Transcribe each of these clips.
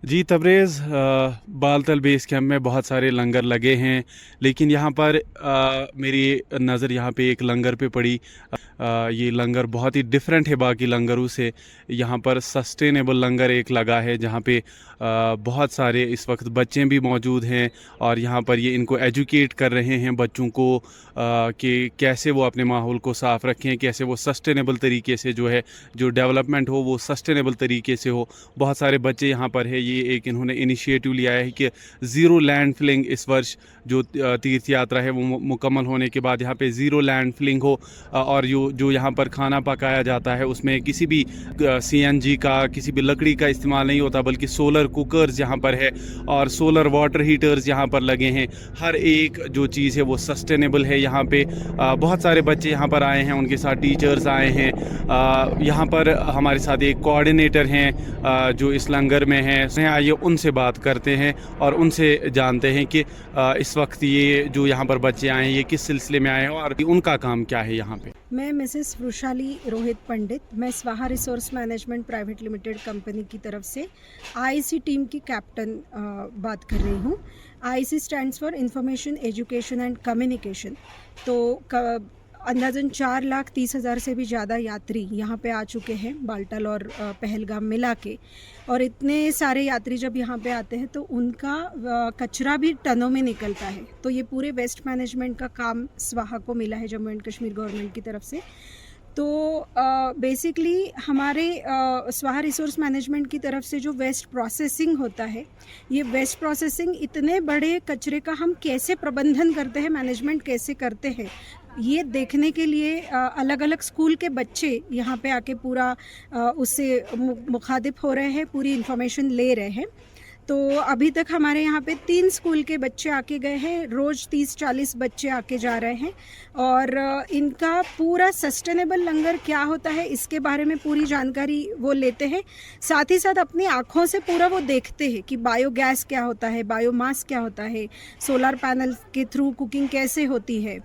जी Tabrez, Baltal base camp में बहुत सारे लंगर लगे हैं, लेकिन यहाँ पर मेरी नज़र यहाँ पे एक लंगर पे पड़ी। ये लंगर बहुत ही डिफरेंट है बाकी लंगरों से। यहाँ पर सस्टेनेबल लंगर एक लगा है जहाँ पे बहुत सारे इस वक्त बच्चे भी मौजूद हैं और यहाँ पर ये इनको एजुकेट कर रहे हैं बच्चों को कि कैसे वो अपने माहौल को साफ़ रखें, कैसे वो सस्टेनेबल तरीके से जो डेवलपमेंट हो वो सस्टेनेबल तरीके से हो। बहुत सारे बच्चे यहाँ पर है। ये एक इन्होंने इनिशिएटिव लिया है कि ज़ीरो लैंड फिलिंग इस वर्ष जो तीर्थ यात्रा है वो मुकम्मल होने के बाद यहाँ पे ज़ीरो लैंड फिलिंग हो और जो यहाँ पर खाना पकाया जाता है उसमें किसी भी CNG का, किसी भी लकड़ी का इस्तेमाल नहीं होता, बल्कि सोलर कुकर्स यहाँ पर है और सोलर वाटर हीटर्स यहाँ पर लगे हैं। हर एक जो चीज़ है वो सस्टेनेबल है। यहाँ पे बहुत सारे बच्चे यहाँ पर आए हैं, उनके साथ टीचर्स आए हैं। यहाँ पर हमारे साथ एक कोऑर्डिनेटर हैं जो इस लंगर में हैं। आइए उनसे बात करते हैं और उनसे जानते हैं कि इस वक्त ये जो यहाँ पर बच्चे आए हैं ये किस सिलसिले में आए हैं और उनका काम क्या है यहाँ पे। मैं मिसेस वृषाली रोहित पंडित, मैं स्वाहा resource management private limited company की तरफ से IIC टीम की कैप्टन बात कर रही हूँ। IIC stands for information education and communication. तो अंदाजन 4,30,000 से भी ज़्यादा यात्री यहाँ पे आ चुके हैं, बालटल और पहलगाम मिला के। और इतने सारे यात्री जब यहाँ पे आते हैं तो उनका कचरा भी टनों में निकलता है। तो ये पूरे वेस्ट मैनेजमेंट का काम स्वाहा को मिला है, जम्मू एंड कश्मीर गवर्नमेंट की तरफ से। तो बेसिकली हमारे स्वाहा रिसोर्स मैनेजमेंट की तरफ से जो वेस्ट प्रोसेसिंग होता है, ये वेस्ट प्रोसेसिंग इतने बड़े कचरे का हम कैसे प्रबंधन करते हैं, मैनेजमेंट कैसे करते हैं, ये देखने के लिए अलग अलग स्कूल के बच्चे यहाँ पे आके पूरा उससे मुखातिब हो रहे हैं, पूरी इन्फॉर्मेशन ले रहे हैं। तो अभी तक हमारे यहाँ पे 3 स्कूल के बच्चे आके गए हैं, रोज़ 30-40 बच्चे आके जा रहे हैं और इनका पूरा सस्टेनेबल लंगर क्या होता है इसके बारे में पूरी जानकारी वो लेते हैं। साथ ही साथ अपनी आँखों से पूरा वो देखते हैं कि बायोगैस क्या होता है, बायोमास क्या होता है, सोलर पैनल के थ्रू कुकिंग कैसे होती है।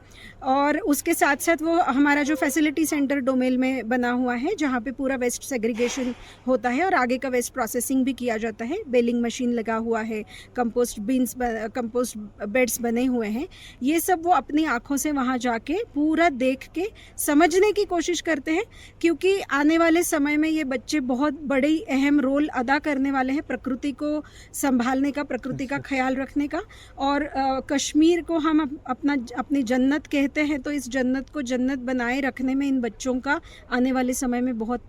और उसके साथ साथ वो हमारा जो फैसिलिटी सेंटर डोमेल में बना हुआ है जहाँ पे पूरा वेस्ट सेग्रीगेशन होता है और आगे का वेस्ट प्रोसेसिंग भी किया जाता है। बेलिंग मशीन लगा हुआ है, कंपोस्ट बेड्स बने हुए हैं। ये सब वो अपनी आँखों से वहाँ जाके पूरा देख के समझने की कोशिश करते हैं, क्योंकि आने वाले समय में ये बच्चे बहुत बड़ी अहम रोल अदा करने वाले हैं प्रकृति को संभालने का, प्रकृति का ख्याल रखने का। और कश्मीर को हम अपनी जन्नत कहते हैं, तो इस जन्नत को जन्नत बनाए रखने में इन बच्चों का आने वाले समय में बहुत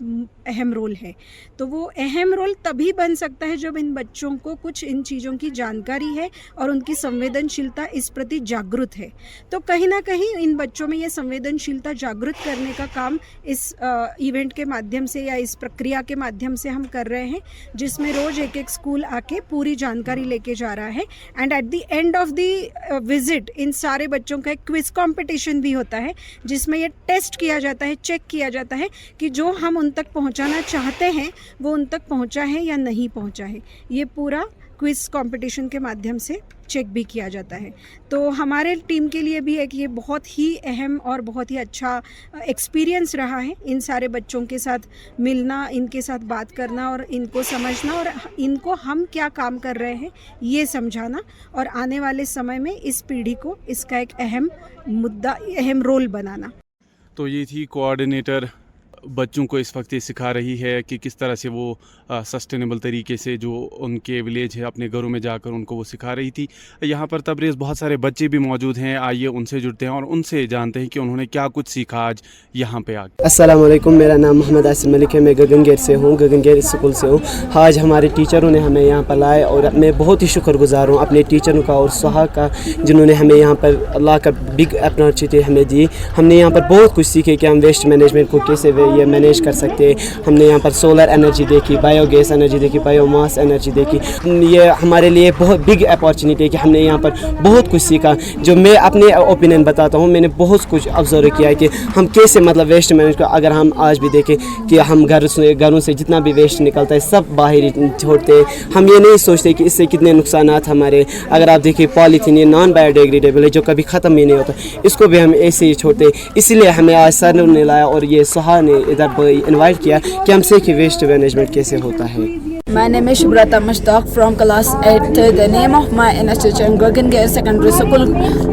अहम रोल है। तो वो अहम रोल तभी बन सकता है जब इन बच्चों को कुछ इन चीज़ों की जानकारी है और उनकी संवेदनशीलता इस प्रति जागृत है। तो कहीं ना कहीं इन बच्चों में ये संवेदनशीलता जागृत करने का काम इस इवेंट के माध्यम से या इस प्रक्रिया के माध्यम से हम कर रहे हैं, जिसमें रोज़ एक स्कूल आके पूरी जानकारी लेके जा रहा है। And at the end of the visit in सारे बच्चों का एक क्विज कॉम्पिटिशन भी होता है, जिसमें ये टेस्ट किया जाता है, चेक किया जाता है कि जो हम उन तक पहुंचाना चाहते हैं वो उन तक पहुंचा है या नहीं पहुंचा है। ये पूरा क्विज कंपटीशन के माध्यम से चेक भी किया जाता है। तो हमारे टीम के लिए भी एक ये बहुत ही अहम और बहुत ही अच्छा एक्सपीरियंस रहा है, इन सारे बच्चों के साथ मिलना, इनके साथ बात करना और इनको समझना और इनको हम क्या काम कर रहे हैं ये समझाना और आने वाले समय में इस पीढ़ी को इसका एक अहम मुद्दा, अहम रोल बनाना। तो ये थी कोऑर्डिनेटर, बच्चों को इस वक्त ये सिखा रही है कि किस तरह से वो सस्टेनेबल तरीके से जो उनके विलेज है अपने घरों में जाकर उनको वो सिखा रही थी। यहाँ पर तबरेज़ बहुत सारे बच्चे भी मौजूद हैं, आइए उनसे जुड़ते हैं और उनसे जानते हैं कि उन्होंने क्या कुछ सीखा आज यहाँ पे आके। अस्सलाम वालेकुम, मेरा नाम मोहम्मद आसिम मलिक है, मैं गगनगेर से हूँ, गगनगेर स्कूल से हूँ। आज हमारे टीचरों ने हमें यहाँ पर लाए और मैं बहुत ही शुक्रगुजार हूँ अपने टीचरों का और स्वाहा का, जिन्होंने हमें यहाँ पर अल्लाह का बिग अपॉर्चुनिटी हमें दी। हमने यहाँ पर बहुत कुछ सीखे कि हम वेस्ट मैनेजमेंट को कैसे ये मैनेज कर सकते हैं। हमने यहाँ पर सोलर एनर्जी देखी, बायोगैस एनर्जी देखी, बायोमास एनर्जी देखी। ये हमारे लिए बहुत बिग अपॉर्चुनिटी है कि हमने यहाँ पर बहुत कुछ सीखा। जो मैं अपने ओपिनियन बताता हूँ, मैंने बहुत कुछ ऑब्जर्व किया है कि हम कैसे मतलब वेस्ट मैनेज को, अगर हम आज भी देखें कि हम घरों से जितना भी वेस्ट निकलता है सब बाहर ही छोड़ते हैं। हम ये नहीं सोचते कि इससे कितने नुकसान हमारे, अगर आप देखिए पॉलीथीन ये नॉन बायोडिग्रेडेबल है जो कभी ख़त्म ही नहीं होता, इसको भी हम ऐसे ही छोड़ते हैं। इसलिए हमें आज सर ने लाया और ये स्वाहा ने इधर इन्वाइट किया कि हम सीखें वेस्ट मैनेजमेंट कैसे होता है। My name is Shubrata Mushtaq from class 8th. The name of my institution Gagan Gair Secondary School,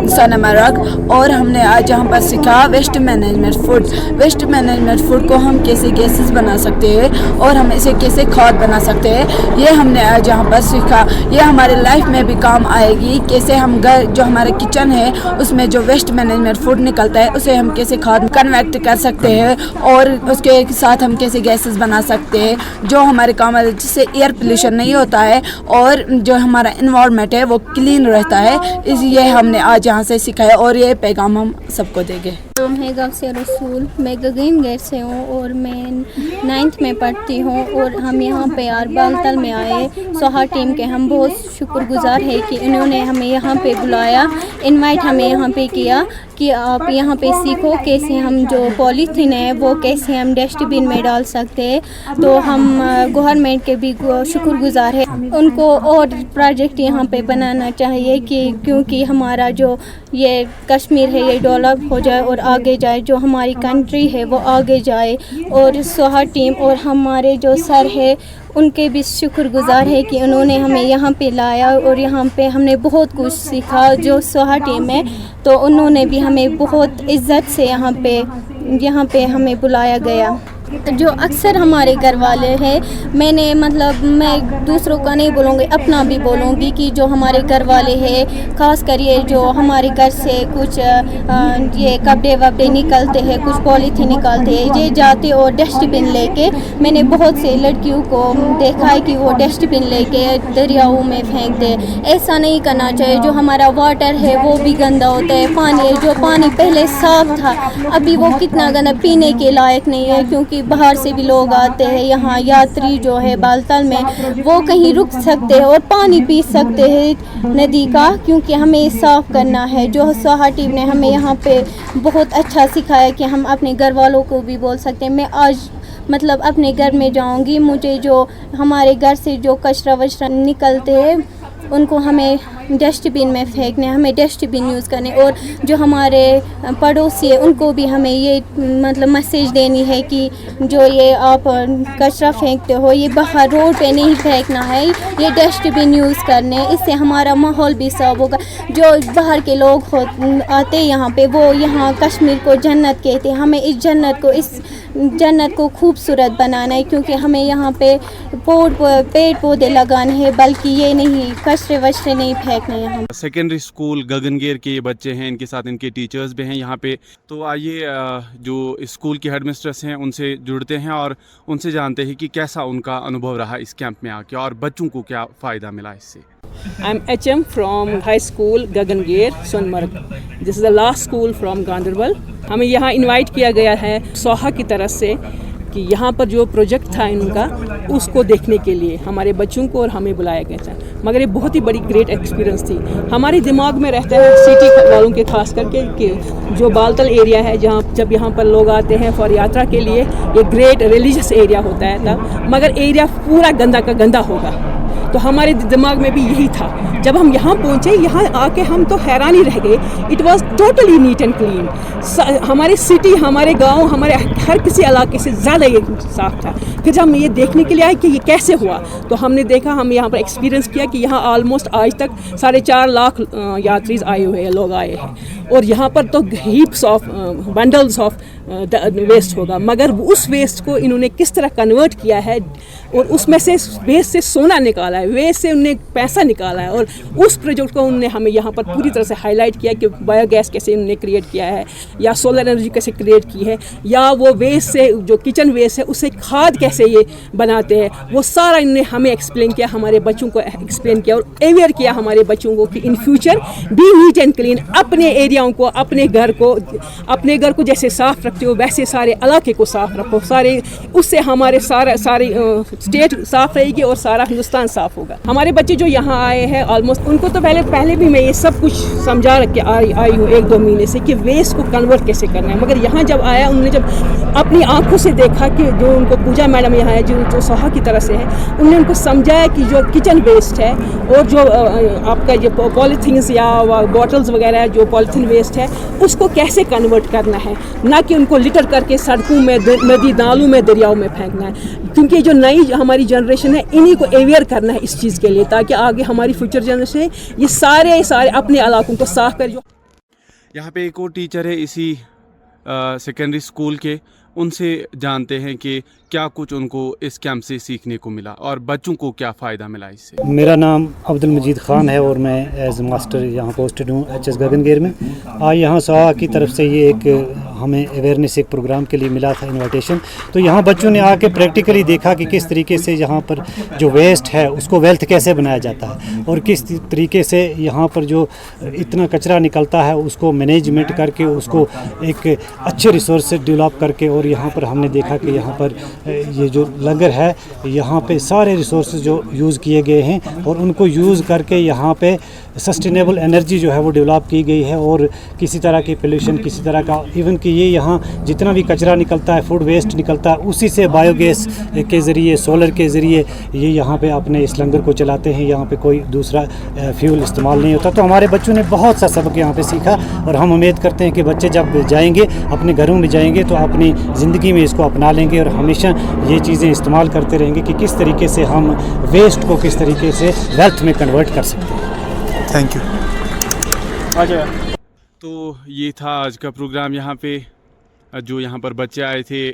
Sonamarag. और हमने आज यहाँ पर सीखा waste management food. Waste management food को हम कैसे गैसेस बना सकते हैं और हम इसे कैसे खाद बना सकते हैं, ये हमने आज यहाँ पर सीखा। ये हमारे लाइफ में भी काम आएगी। कैसे हम घर जो हमारा किचन है उसमें जो वेस्ट मैनेजमेंट फूड निकलता है उसे हम कैसे खाद कन्वर्ट कर सकते हैं और उसके साथ हम कैसे गैसेस बना सकते हैं जो हमारे काम है, जिससे एयर पोल्यूशन नहीं होता है और जो हमारा एनवायरनमेंट है वो क्लीन रहता है। इसलिए हमने आज यहाँ से सीखा है और ये पैगाम हम सबको देंगे। नाम है गौसिया रसूल, मैं गगन गैर से हूँ और मैं 9th में पढ़ती हूँ और हम यहाँ पे यार बालतल में आए सोहा टीम के। हम बहुत शुक्रगुजार है कि इन्होंने हमें यहाँ पे बुलाया, इनवाइट हमें यहाँ पे किया कि आप यहाँ पे सीखो कैसे हम जो पॉलीथीन है वो कैसे हम डस्टबिन में डाल सकते हैं। तो हम गवर्नमेंट के भी शुक्रगुजार है, उनको और प्रोजेक्ट यहाँ पे बनाना चाहिए कि क्योंकि हमारा जो ये कश्मीर है ये डेवलप हो जाए और आगे जाए, जो हमारी कंट्री है वो आगे जाए। और सोहा टीम और हमारे जो सर है उनके भी शुक्रगुजार है कि उन्होंने हमें यहाँ पे लाया और यहाँ पे हमने बहुत कुछ सीखा। जो सोहा टीम है तो उन्होंने भी हमें बहुत इज़्ज़त से यहाँ पे हमें बुलाया गया। जो अक्सर हमारे घर वाले हैं, मैं दूसरों का नहीं बोलूँगी, अपना भी बोलूँगी कि जो हमारे घर वाले हैं, ख़ास कर ये जो हमारे घर से कुछ ये कपड़े वपड़े निकलते हैं, कुछ पॉलीथीन निकलते हैं, ये जाते और डस्टबिन लेके, मैंने बहुत से लड़कियों को देखा है कि वो डस्टबिन लेके दरियाओं में फेंक दे। ऐसा नहीं करना चाहिए। जो हमारा वाटर है वो भी गंदा होता है, पानी है जो पानी पहले साफ़ था अभी वो कितना गंदा, पीने के लायक नहीं है। क्योंकि बाहर से भी लोग आते हैं यहाँ, यात्री जो है बालतल में वो कहीं रुक सकते हैं और पानी पी सकते हैं नदी का, क्योंकि हमें साफ़ करना है। जो सोहा टीम ने हमें यहाँ पे बहुत अच्छा सिखाया कि हम अपने घर वालों को भी बोल सकते हैं। मैं आज अपने घर में जाऊँगी, मुझे जो हमारे घर से जो कचरा वचरा निकलते हैं उनको हमें डस्टबिन में फेंकने, हमें डस्टबिन यूज़ करने। और जो हमारे पड़ोसी है उनको भी हमें ये मैसेज देनी है कि जो ये आप कचरा फेंकते हो ये बाहर रोड पे नहीं फेंकना है, ये डस्टबिन यूज़ करने, इससे हमारा माहौल भी साफ होगा। जो बाहर के लोग आते यहाँ पे वो यहाँ कश्मीर को जन्नत कहते हैं, हमें इस जन्नत को खूबसूरत बनाना है, क्योंकि हमें यहाँ पे पेड़ पौधे लगाने हैं, बल्कि ये नहीं कचरे वचरे नहीं फेंकने यहाँ। सेकेंडरी स्कूल गगनगेर के ये बच्चे हैं, इनके साथ इनके टीचर्स भी हैं यहाँ पे। तो आइए जो स्कूल के हेडमिस्ट्रेस हैं उनसे जुड़ते हैं और उनसे जानते हैं कि कैसा उनका अनुभव रहा इस कैंप में आके और बच्चों को क्या फ़ायदा मिला इससे। I'm HM from High School Gagangair, Sonmarg. This is the last school from Ganderbal. हमें यहाँ इनवाइट किया गया है सोहा की तरफ से कि यहाँ पर जो प्रोजेक्ट था इनका उसको देखने के लिए हमारे बच्चों को और हमें बुलाया गया था। मगर ये बहुत ही बड़ी ग्रेट एक्सपीरियंस थी। हमारे दिमाग में रहता है सिटी वालों के खास करके कि जो बालतल एरिया है जब यहाँ पर लोग आते हैं फॉर यात्रा के लिए, ये ग्रेट रिलीजियस एरिया होता है तब, मगर एरिया पूरा गंदा का गंदा होगा। तो हमारे दिमाग में भी यही था। जब हम यहाँ पहुँचे, यहाँ आके हम तो हैरान ही रह गए। It was totally NEET and clean. हमारी सिटी, हमारे गांव, हमारे हर किसी इलाके से ज़्यादा ये साफ़ था। फिर जब हम ये देखने के लिए आए कि ये कैसे हुआ, तो हमने देखा, हम यहाँ पर एक्सपीरियंस किया कि यहाँ ऑलमोस्ट आज तक 4.5 लाख यात्री आए हुए हैं, लोग आए हैं। और यहाँ पर तो heaps of bundles of waste होगा, मगर उस वेस्ट को इन्होंने किस तरह कन्वर्ट किया है और उसमें से वेस्ट से सोना निकाला है, वेस्ट से उन्होंने पैसा निकाला है। और उस प्रोजेक्ट को उन्होंने हमें यहाँ पर पूरी तरह से हाईलाइट किया कि बायोगैस कैसे उन्होंने क्रिएट किया है, या सोलर एनर्जी कैसे क्रिएट की है, या वो वेस्ट से जो किचन वेस्ट है उससे खाद कैसे ये बनाते हैं, वो सारा इन्होंने हमें एक्सप्लेन किया, हमारे बच्चों को एक्सप्लेन किया और अवेयर किया हमारे बच्चों को कि in future be neat and clean. अपने एरियाओं को, अपने घर को जैसे साफ़ रखते हो वैसे सारे इलाके को साफ़ रखो, उससे हमारे सारी स्टेट साफ़ रहेगी और सारा हिंदुस्तान साफ़ होगा। हमारे बच्चे जो यहाँ आए हैं ऑलमोस्ट, उनको तो पहले भी मैं ये सब कुछ समझा रख के आई हूँ 1-2 महीने से कि वेस्ट को कन्वर्ट कैसे करना है। मगर यहाँ जब आया, उन्होंने जब अपनी आंखों से देखा कि जो उनको पूजा मैडम यहाँ है जो सोहा की तरह से है, उन्होंने उनको समझाया कि जो किचन वेस्ट है और जो आपका ये पॉलीथीन्स या बॉटल्स वगैरह जो पॉलीथीन वेस्ट है उसको कैसे कन्वर्ट करना है, ना कि उनको को लिटर करके सड़कों में, नदी नालों में, दरियाओं में फेंकना है। क्योंकि जो नई हमारी जनरेशन है, इन्हीं को अवेयर करना है इस चीज़ के लिए, ताकि आगे हमारी फ्यूचर जनरेशन ये सारे अपने इलाकों को साफ कर। यहाँ पे एक और टीचर है इसी सेकेंडरी स्कूल के, उनसे जानते हैं कि क्या कुछ उनको इस कैंप से सीखने को मिला और बच्चों को क्या फ़ायदा मिला इससे। मेरा नाम अब्दुल मजीद ख़ान है और मैं एज मास्टर यहाँ पोस्टेड हूँ HS गगनगेर में। आज यहाँ SOHA की तरफ से ये एक हमें अवेयरनेस एक प्रोग्राम के लिए मिला था इनविटेशन। तो यहाँ बच्चों ने आके प्रैक्टिकली देखा कि किस तरीके से यहाँ पर जो वेस्ट है उसको वेल्थ कैसे बनाया जाता है और किस तरीके से यहाँ पर जो इतना कचरा निकलता है उसको मैनेजमेंट करके उसको एक अच्छे रिसोर्स से डेवलप करके। और यहाँ पर हमने देखा कि यहाँ पर ये जो लंगर है यहाँ पे सारे रिसोर्स जो यूज़ किए गए हैं और उनको यूज़ करके यहाँ पे सस्टेनेबल एनर्जी जो है वो डेवलप की गई है और किसी तरह की पोल्यूशन, किसी तरह का इवन कि ये यहाँ जितना भी कचरा निकलता है, फूड वेस्ट निकलता है, उसी से बायोगैस के ज़रिए, सोलर के ज़रिए ये यहाँ पे अपने इस लंगर को चलाते हैं। यहाँ पे कोई दूसरा फ्यूल इस्तेमाल नहीं होता। तो हमारे बच्चों ने बहुत सा सबक यहाँ पे सीखा और हम उम्मीद करते हैं कि बच्चे जब जाएंगे अपने घरों में जाएंगे तो अपनी ज़िंदगी में इसको अपना लेंगे और हमेशा ये चीज़ें इस्तेमाल करते रहेंगे कि किस तरीके से हम वेस्ट को किस तरीके से वेल्थ में कन्वर्ट कर सकते हैं। Thank you. तो ये था आज का प्रोग्राम। यहाँ पे जो यहाँ पर बच्चे आए थे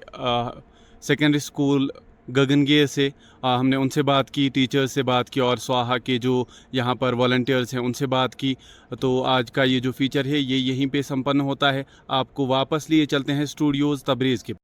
सेकेंडरी स्कूल गगनगेर से, हमने उनसे बात की, टीचर्स से बात की और SOHA के जो यहाँ पर वॉलंटियर्स हैं उनसे बात की। तो आज का ये जो फीचर है ये यहीं पे संपन्न होता है। आपको वापस लिए चलते हैं स्टूडियोज़ तबरेज़ के।